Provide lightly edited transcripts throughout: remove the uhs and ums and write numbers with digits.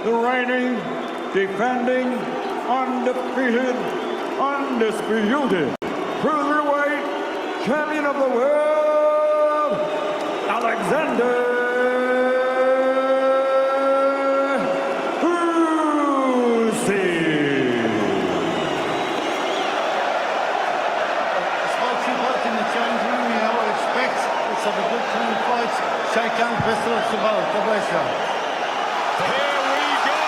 the reigning, defending, undefeated, undisputed cruiserweight champion of the world, Alexander Usyk. In the change room, you know what to expect. Let's have a good clean fight. Shake hands, best of luck to both. God bless you. Here we go.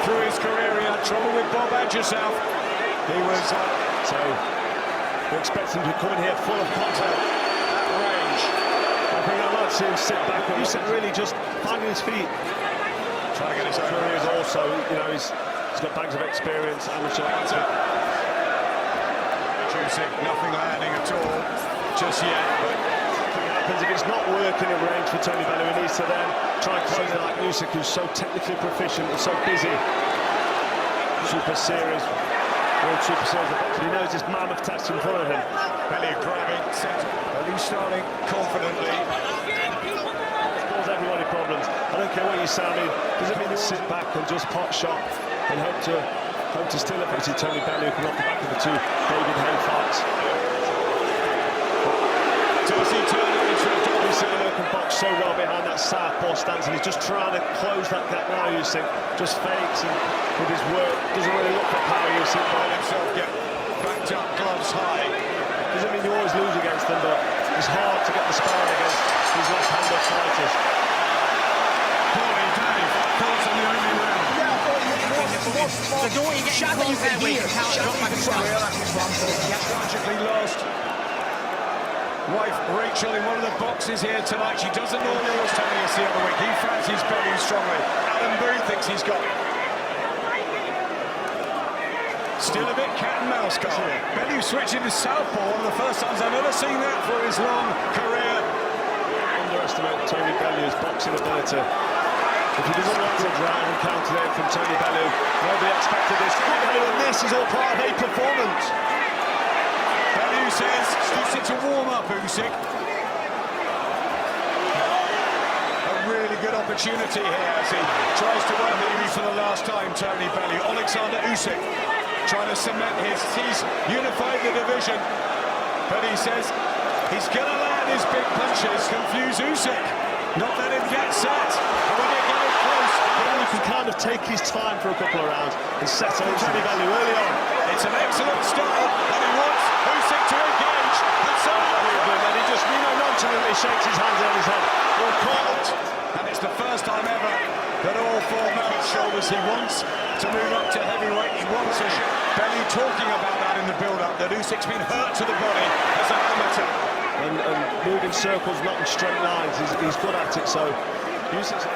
Through his career, he had trouble with Bob and yourself. He was so we expect him to come in here full of contact at range. I think I'd like to see him sit back, but Usyk really just finding his feet, trying to get his own careers. Also, you know, he's got bags of experience, amateur. Usyk, nothing landing at all just yet. But what happens if it's not working at range for Tony Bellew? He needs to then try and close it like Usyk, who's so technically proficient and so busy. Super series, World Super Series. He knows this mammoth task in front of him. Bellew grabbing, Bellew starting confidently. Cause everybody problems. I don't care what you say. I mean, does it mean to sit back and just pot shot and hope to still have Tony Bellew come off the back of the two David Hay fights? Does he turn it into a double? He's sitting open box so well behind that southpaw stance, and he's just trying to close that gap now. Usyk just fakes and with his work doesn't really look for power. Usyk Let himself get backed up, gloves high. Doesn't mean you always lose against them, but it's hard to get the sparring against these left-handed fighters. Poorly, Dave. Thoughts on the only round? The door you get close there where you can count it back Tragically lost wife Rachel in one of the boxes here tonight. She doesn't normally was telling us the other week. He fancies Bellew strongly. Alan Boone thinks he's got it. Still a bit cat and mouse, Carl. Bellew switching to southpaw, one of the first times I've ever seen that for his long career. Underestimate Tony Bellew's boxing ability. If he doesn't want to round and counter there from Tony Bellew, nobody expected this. And this is all part of a performance. Bellew says, starting to warm up, Usyk. A really good opportunity here as he tries to work maybe for the last time, Tony Bellew. Alexander Usyk trying to cement he's unified the division. But he says he's going to land his big punches, confuse Usyk, not let him get set. And when they get it close, Bellew can kind of take his time for a couple of rounds and set on Tony Bellew early on. It's an excellent start, and he wants Usyk to engage. And he just, nonchalantly shakes his hands on his head. Well caught, and it's the first time ever that all four men shoulders. He wants to move up to heavyweight. He wants to. Bellew talking about that in the build-up, that Usyk's been hurt to the body as an amateur. And moving circles, not in straight lines, he's good at it, so Usyk's...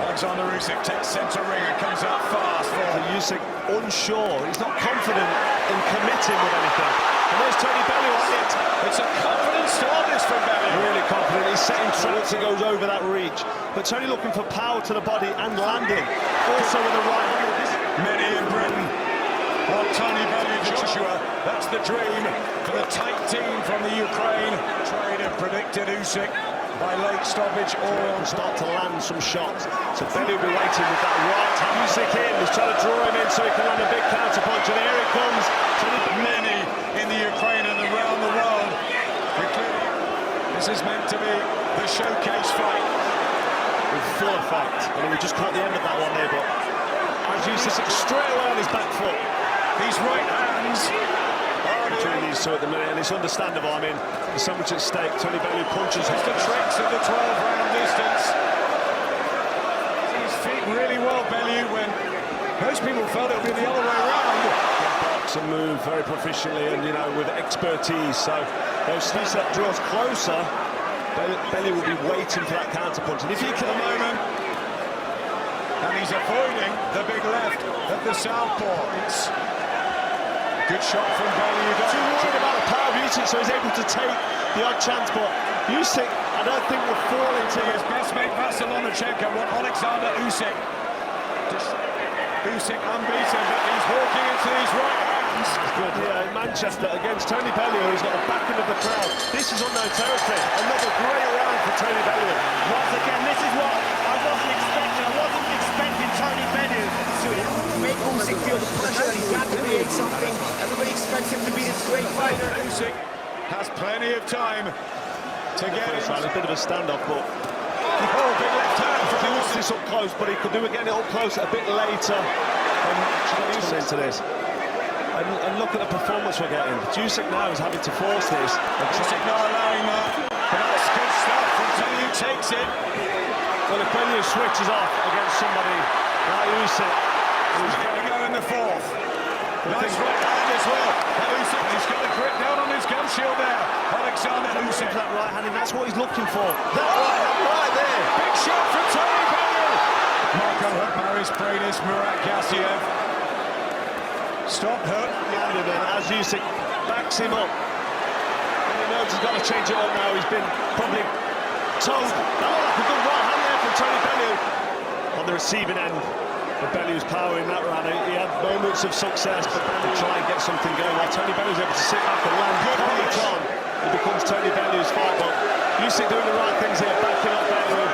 Alexander Usyk takes centre ring and comes out fast for Usyk unsure, he's not confident in committing with anything. And there's Tony Bellew on it. It's a confident start this from Bellew. Really confident, he's setting traps, he goes over that reach. But Tony looking for power to the body and landing. Also with the right hand. Many in Britain want Tony Bellew Joshua. That's the dream for the tight team from the Ukraine. Trader predicted Usyk by late stoppage or start to land some shots. So Bellew will be waiting with that right hand. Usyk in, he's trying to draw him in so he can land a big counter punch, and here it comes. Many in the Ukraine and around the world. This is meant to be the showcase fight. With full effect. I mean, we just caught the end of that one there, but as Usyk straight away on his back foot. These right hands between these two at the minute, and it's understandable. I mean, there's so much at stake. Tony Bellew punches hard. The tricks of the 12-round distance. His feet really well, Bellew, when most people felt it would be the other way around. Box and move very proficiently, and with expertise. So those steps that draws closer, Bellew will be waiting for that counter punch. And if he can, at the moment, and he's avoiding the big left of the southpaw. It's good shot from Bellew. Too worried about the power of Usyk, so he's able to take the odd chance. But Usyk, I don't think will fall into his best mate Vasyl Lomachenko. What Alexander Usyk. Usyk unbeaten, but he's walking into these right hands. Good here in Manchester against Tony Bellew, who's got the backing of the crowd. This is unknown territory. Another great round for Tony Bellew. Once again, this is what I wasn't expecting. I wasn't expecting Tony Bellew to make Usyk feel the pressure that he's got to create something. Everybody expects him to be this great fighter. Usyk has plenty of time to get it. A bit of a standoff, but Oh, big left hand he from wants Usyk. this up close, but he could do it getting it up close a bit later. And Usyk into this. And look at the performance we're getting. Usyk now is having to force this. Usyk not allowing that. But that's good stuff from Bellew, takes it. Well, if Bellew switches off against somebody like Usyk, He's going to go in the fourth. Nice right hand as well. And Usyk, he's got a grip down on his gum shield there. Alexander Usyk. that right hand, and that's what he's looking for. That right hand right there. Big shot from Tony Bellew. Marco Hutmaris, Bradis, Murat Gassiev. Stop Hut. Landed, and as Usyk backs him up, and he knows he's got to change it up now. He's been probably told. That looked like a good right hand there from Tony Bellew. On the receiving end of Bellew's power in that round, he had moments of success, but to try and get something going. While Tony Bellew's able to sit back and land right on, it becomes Tony Bellew's fight. But Usyk doing the right things here, backing up Bellew.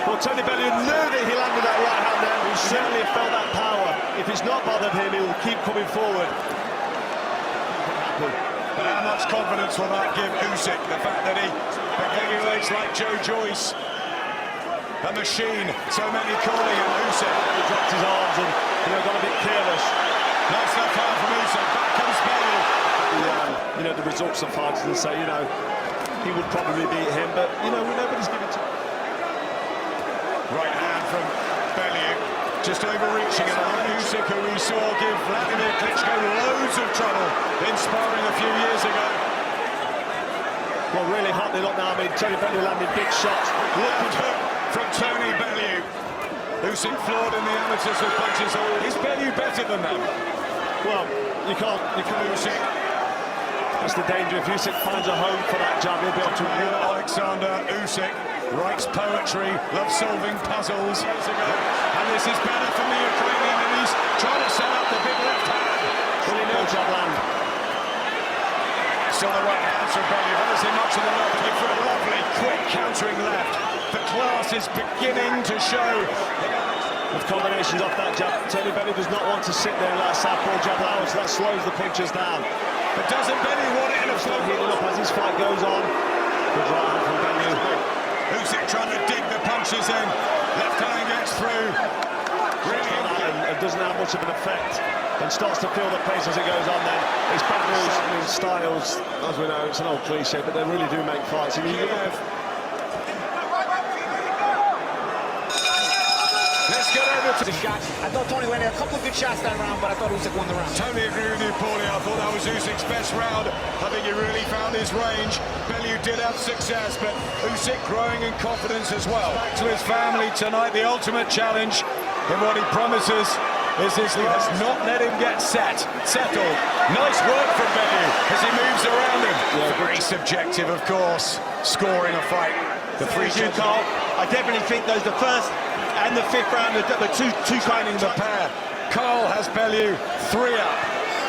Well, Tony Bellew knew that he landed that right hand there. He certainly felt that power. If it's not bothered him, he will keep coming forward. But how much confidence will that give Usyk? The fact that he heavyweights like Joe Joyce, a machine, so many calling him Usyk. He dropped his arms and got a bit careless. Nice left hand from Usyk. Back comes Bellew. The results of fights and say, he would probably beat him, but nobody's giving to. Right hand from Bellew, just overreaching, and Usyk, who we saw give Vladimir Klitschko loads of trouble in sparring a few years ago. Well, really hot they look now. I mean, Tony Bellew landed big shots. Look from Tony Bellew. Usyk floored in the amateurs with punches. Is Bellew better than them? Well, you can't Usyk. That's the danger. If Usyk finds a home for that jab, he'll be able to win. Alexander Usyk writes poetry, loves solving puzzles. And this is better from the Ukrainian, and he's trying to set up the big left hand. Will he know jab land? Still the right hands from Bellew. Hasn't seen much of the left. For a lovely, quick countering left. The class is beginning to show. With combinations off that jab, Tony Bellew does not want to sit there like southpaw jab out, so that slows the punches down. But doesn't Bellew want it in a Slow heating up as his fight goes on. Good right hand from Bellew. Usyk trying to dig the punches in. Left hand gets through. Really and doesn't have much of an effect, and starts to feel the pace as it goes on then. It's Bellew's styles, as we know, it's an old cliche, but they really do make fights. Let's get over to The shot. I thought Tony landed a couple of good shots that round, but I thought Usyk won the round. Totally agree with you, Paulie. I thought that was Usyk's best round. I think he really found his range. Bellew did have success, but Usyk growing in confidence as well. Back to his family tonight. The ultimate challenge in what he promises is he has not let him get settled. Nice work from Bellew as he moves around him. Very subjective, of course, scoring a fight. The free kick. Carl, I definitely think those the first and the fifth round are the two Training the pair. Carl has Bellew 3 up.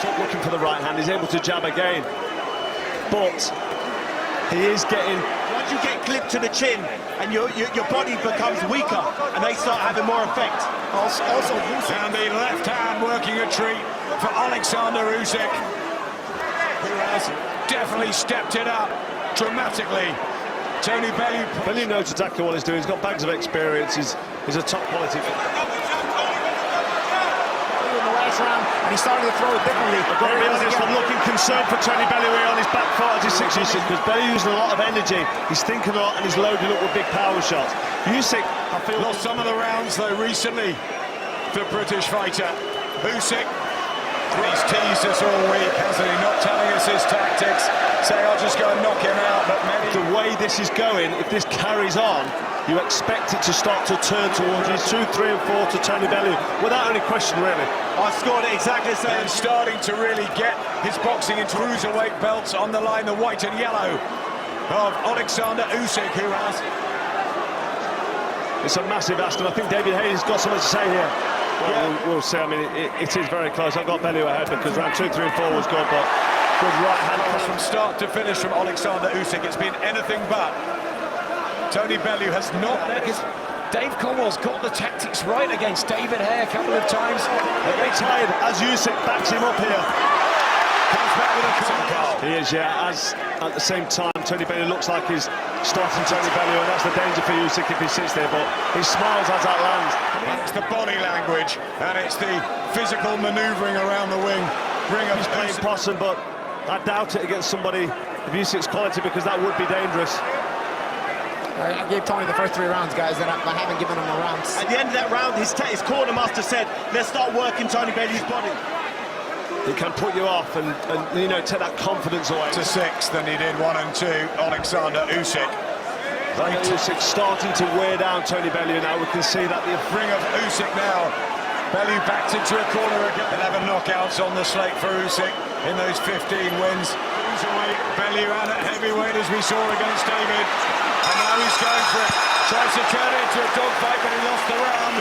Top looking for the right hand, he's able to jab again, but he is getting. Once you get clipped to the chin and your body becomes weaker and they start having more effect. Also and the left hand working a treat for Alexander Usyk, who has definitely stepped it up dramatically. Tony Bellew. Bellew knows exactly what he's doing. He's got bags of experience. He's a top quality. In the last round, and he started to throw it differently. I've got to be honest, I'm looking concerned for Tony Bellew here on his back foot as he sits Usyk, because Bellew using a lot of energy. He's thinking a lot and he's loading up with big power shots. Usyk, I feel, Lost some of the rounds though recently. The British fighter Usyk. He's teased us all week, hasn't he? Not telling us his tactics. Saying I'll just go and knock him out, but maybe the way this is going, if this carries on, you expect it to start to turn towards his 2, 3 and 4 to Tony Bellew, without any question, really. I scored it exactly the same. and starting to really get his boxing into cruiserweight belts on the line, the white and yellow of Alexander Usyk, who has. It's a massive ask, and I think David Hayes has got something to say here. Well, we'll see. I mean, it is very close. I've got Bellew ahead because round 2, 3 and 4 was good, but good right hand From start to finish from Alexander Usyk, it's been anything but. Tony Bellew has not... Dave Cornwell's got the tactics right against David Hare a couple of times. Very tired as Usyk backs him up here. Comes back with a call. He is, yeah. As at the same time, Tony Bellew looks like he's starting Tony Bellew, and that's the danger for Usyk if he sits there. But he smiles as that lands. It's the body language, and it's the physical manoeuvring around the wing. He's playing possum, but I doubt it against somebody of Usyk's quality because that would be dangerous. I gave Tony the first 3 rounds, guys, and I haven't given him a round. At the end of that round, his corner master said, let's start working Tony Bellew's body. It can put you off and you know, take that confidence away. To 6 than he did 1 and 2, Alexander Usyk. Usyk starting to wear down Tony Bellew now. We can see that the ring of Usyk now. Bellew backed into a corner again. 11 knockouts on the slate for Usyk in those 15 wins. Cruiserweight, Bellew out at heavyweight as we saw against David. And now he's going for it. Tries to turn it into a dogfight, but he lost the round.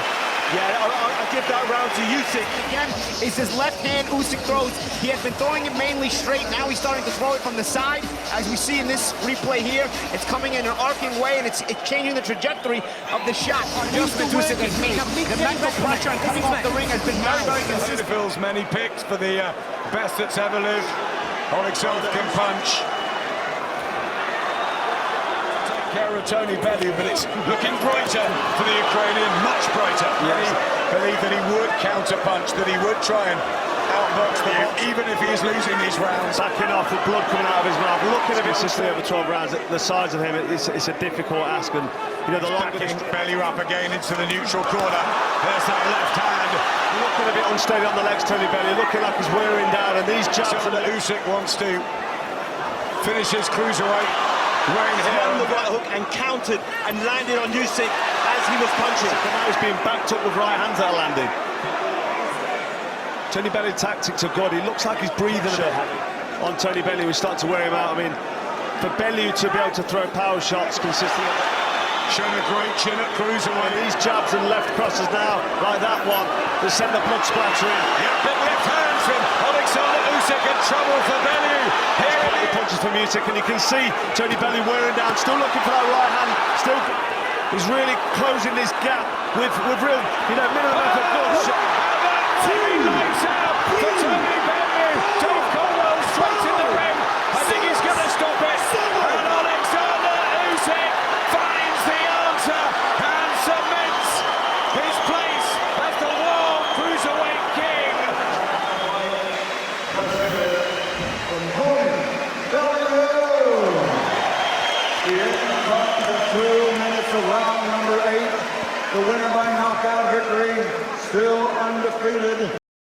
Yeah, I give that round to Usyk. Again, it's his left hand Usyk throws. He has been throwing it mainly straight. Now he's starting to throw it from the side. As we see in this replay here, it's coming in an arcing way, and it's changing the trajectory of the shot. Adjustment Usyk has made. The mental pressure on coming off the ring has been very, very consistent. Phil's many picks for the best that's ever lived. Alexander can punch. Care of Tony Bellew, but it's looking brighter for the Ukrainian, much brighter. Yes. He believed that he would counter-punch, that he would try and outbox the even if he is losing these rounds. Backing off with blood coming out of his mouth. Looking at it consistently over 12 rounds, the size of him, it's a difficult ask. And you know, the longer Bellew up again into the neutral corner. There's that left hand. Looking a bit unsteady on the legs, Tony Bellew, looking like he's wearing down. And these jabs that Usyk wants to finish his cruiserweight. On the right hook and countered and landed on Usyk as he was punching. And now he's being backed up with right hands that are landing. Tony Bellew's tactics are good. He looks like he's breathing a bit on Tony Bellew. He's starting to wear him out. I mean, for Bellew to be able to throw power shots consistently. Showing a great chin at cruiserweight. These jabs and left crosses now, like that one, to send the blood splattering. Yep, big left hands from Alexander Usyk in trouble for Bellew. Here the punches from Usyk, and you can see Tony Bellew wearing down, still looking for that right hand. Still, he's really closing this gap with real, you know, minimum effort. Good shot. Lights out for Tony Bellew. Dave Cornwell straight in the ring. I think he's going to stop it. And Alexander Usyk finds the answer and cements his place as the world cruiserweight king. The end of 2 minutes of round number 8. The winner by knockout victory, still undefeated.